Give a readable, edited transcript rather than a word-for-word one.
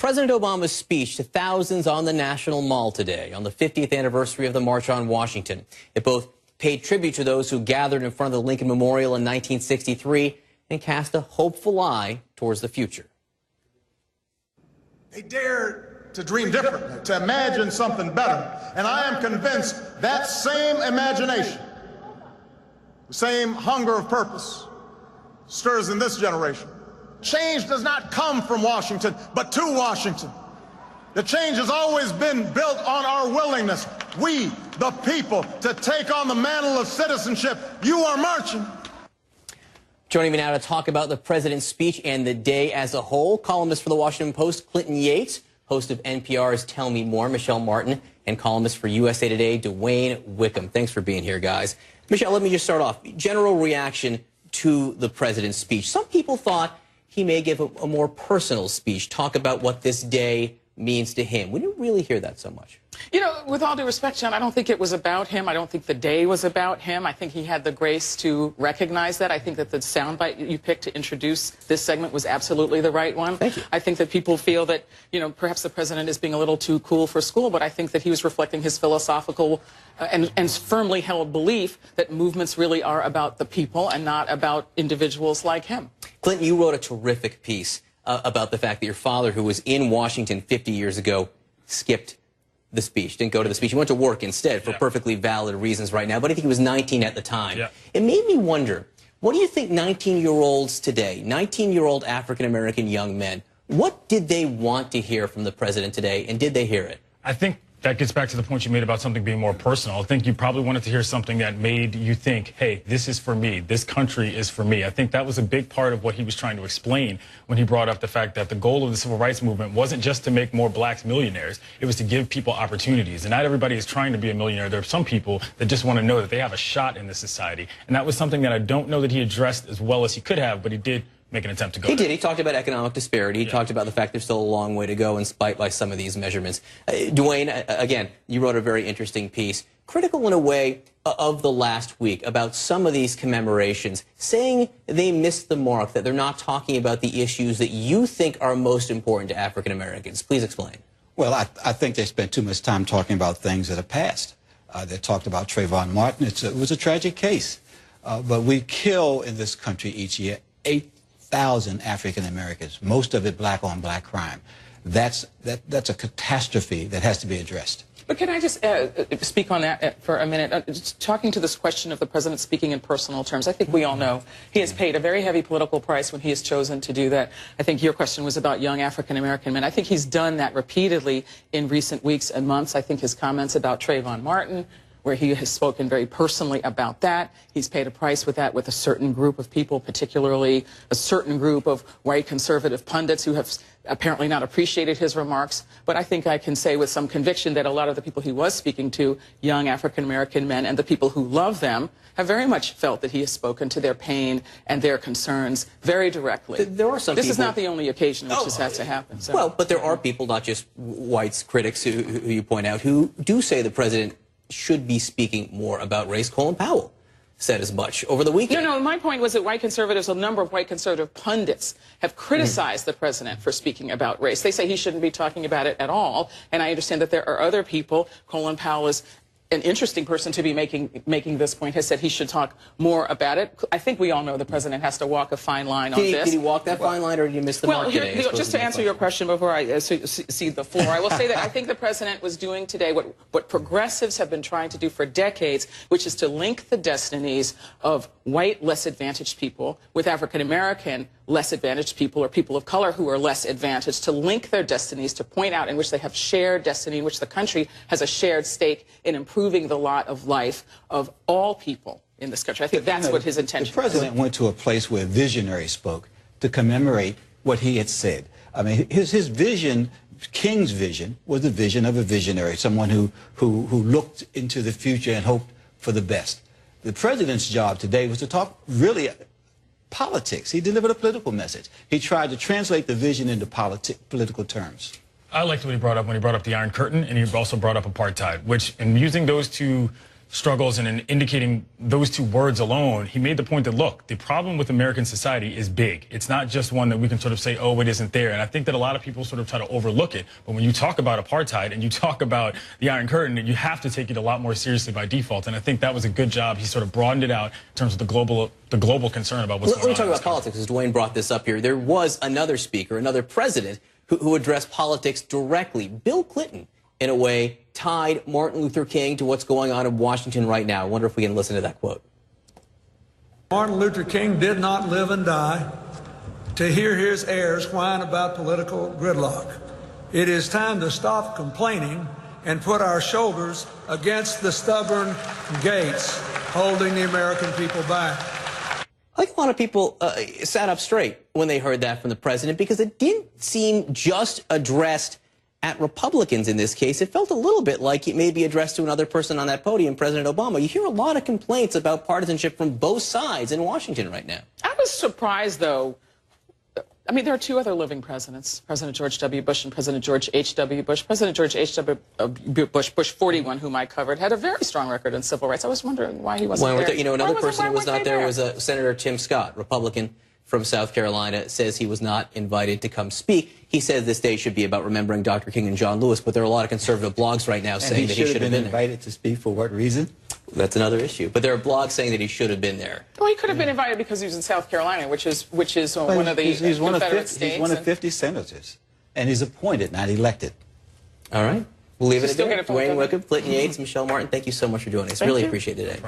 President Obama's speech to thousands on the National Mall today on the 50th anniversary of the March on Washington. It both paid tribute to those who gathered in front of the Lincoln Memorial in 1963 and cast a hopeful eye towards the future. They dared to dream differently, to imagine something better. And I am convinced that same imagination, the same hunger of purpose, stirs in this generation. Change does not come from Washington, but to Washington. The change has always been built on our willingness, we, the people, to take on the mantle of citizenship. You are marching. Joining me now to talk about the president's speech and the day as a whole, columnist for the Washington Post, Clinton Yates, host of NPR's Tell Me More, Michel Martin, and columnist for USA Today, DeWayne Wickham. Thanks for being here, guys. Michel, let me just start off. General reaction to the president's speech. Some people thought he may give a more personal speech, talk about what this day means to him. We didn't really hear that so much. You know, with all due respect, John, I don't think it was about him. I don't think the day was about him. I think he had the grace to recognize that. I think that the soundbite you picked to introduce this segment was absolutely the right one. Thank you. I think that people feel that, you know, perhaps the president is being a little too cool for school, but I think that he was reflecting his philosophical and firmly held belief that movements really are about the people and not about individuals like him. Clinton, you wrote a terrific piece about the fact that your father, who was in Washington 50 years ago, skipped the speech, didn't go to the speech. He went to work instead for perfectly valid reasons right now, but I think he was 19 at the time. It made me wonder, what do you think 19-year-olds today, 19-year-old African-American young men, what did they want to hear from the president today, and did they hear it? I think that gets back to the point you made about something being more personal. I think you probably wanted to hear something that made you think, hey, this is for me. This country is for me. I think that was a big part of what he was trying to explain when he brought up the fact that the goal of the civil rights movement wasn't just to make more blacks millionaires. It was to give people opportunities. And not everybody is trying to be a millionaire. There are some people that just want to know that they have a shot in this society. And that was something that I don't know that he addressed as well as he could have, but he did make an attempt to go. He did. He talked about economic disparity. He talked about the fact there's still a long way to go in spite by some of these measurements. DeWayne, again, you wrote a very interesting piece, critical in a way of the last week about some of these commemorations, saying they missed the mark, that they're not talking about the issues that you think are most important to African Americans. Please explain. Well, I think they spent too much time talking about things that are past. They talked about Trayvon Martin. It was a tragic case. But we kill in this country each year 8,000 African Americans, most of it black on black crime. That's a catastrophe that has to be addressed. But can I just speak on that for a minute? Just talking to this question of the president speaking in personal terms, I think we all know he has paid a very heavy political price when he has chosen to do that. I think your question was about young African-American men. I think he's done that repeatedly in recent weeks and months. I think his comments about Trayvon Martin, where he has spoken very personally about that. He's paid a price with that with a certain group of people, particularly a certain group of white conservative pundits who have apparently not appreciated his remarks. But I think I can say with some conviction that a lot of the people he was speaking to, young African-American men and the people who love them, have very much felt that he has spoken to their pain and their concerns very directly. There are some This people, is not the only occasion in which this has to happen. So. Well, but there are people, not just whites, critics who you point out, who do say the president should be speaking more about race. Colin Powell said as much over the weekend. No, my point was that white conservatives, a number of white conservative pundits, have criticized the president for speaking about race. They say he shouldn't be talking about it at all. And I understand that there are other people. Colin Powell is an interesting person to be making this point, has said he should talk more about it. I think we all know the president has to walk a fine line on this. Did he walk that fine line, or did you miss the mark today? Just to answer your question before I cede the floor, I will say that I think the president was doing today what progressives have been trying to do for decades, which is to link the destinies of white, less advantaged people with African-American less advantaged people or people of color who are less advantaged, to link their destinies, to point out in which they have shared destiny, in which the country has a shared stake in improving the lot of life of all people in this country. I think that's what his intention was. The president went to a place where visionaries spoke to commemorate what he had said. I mean, his vision, King's vision, was the vision of a visionary, someone who looked into the future and hoped for the best. The president's job today was to talk really politics. He delivered a political message. He tried to translate the vision into political terms. I liked what he brought up when he brought up the Iron Curtain, and he also brought up apartheid, which, in using those two struggles and in indicating those two words alone, he made the point that, look, the problem with American society is big. It's not just one that we can sort of say, oh, it isn't there. And I think that a lot of people sort of try to overlook it. But when you talk about apartheid and you talk about the Iron Curtain, you have to take it a lot more seriously by default. And I think that was a good job. He sort of broadened it out in terms of the global concern about what's going on. Let me talk about politics, as DeWayne brought this up here. There was another speaker, another president, who addressed politics directly. Bill Clinton, in a way, tied Martin Luther King to what's going on in Washington right now. I wonder if we can listen to that quote. Martin Luther King did not live and die to hear his heirs whine about political gridlock. It is time to stop complaining and put our shoulders against the stubborn gates holding the American people back. I think a lot of people sat up straight when they heard that from the president, because it didn't seem just addressed at Republicans in this case. It felt a little bit like it may be addressed to another person on that podium, President Obama. You hear a lot of complaints about partisanship from both sides in Washington right now. I was surprised, though. I mean, there are two other living presidents, President George W. Bush and President George H.W. Bush. President George H.W. Bush, Bush 41, whom I covered, had a very strong record in civil rights. I was wondering why he wasn't there. You know, another person who was not there was Senator Tim Scott, Republican from South Carolina, says he was not invited to come speak. He says this day should be about remembering Dr. King and John Lewis, but there are a lot of conservative blogs right now saying that he should have been invited to speak. For what reason? That's another issue. But there are blogs saying that he should have been there. Well, he could have been invited because he was in South Carolina, which is one of the Confederate states. He's one of 50 senators, and he's appointed, not elected. All right. We'll leave it at that. DeWayne, Wickham, Clinton Yates, Michel Martin, thank you so much for joining us. Really appreciate it today.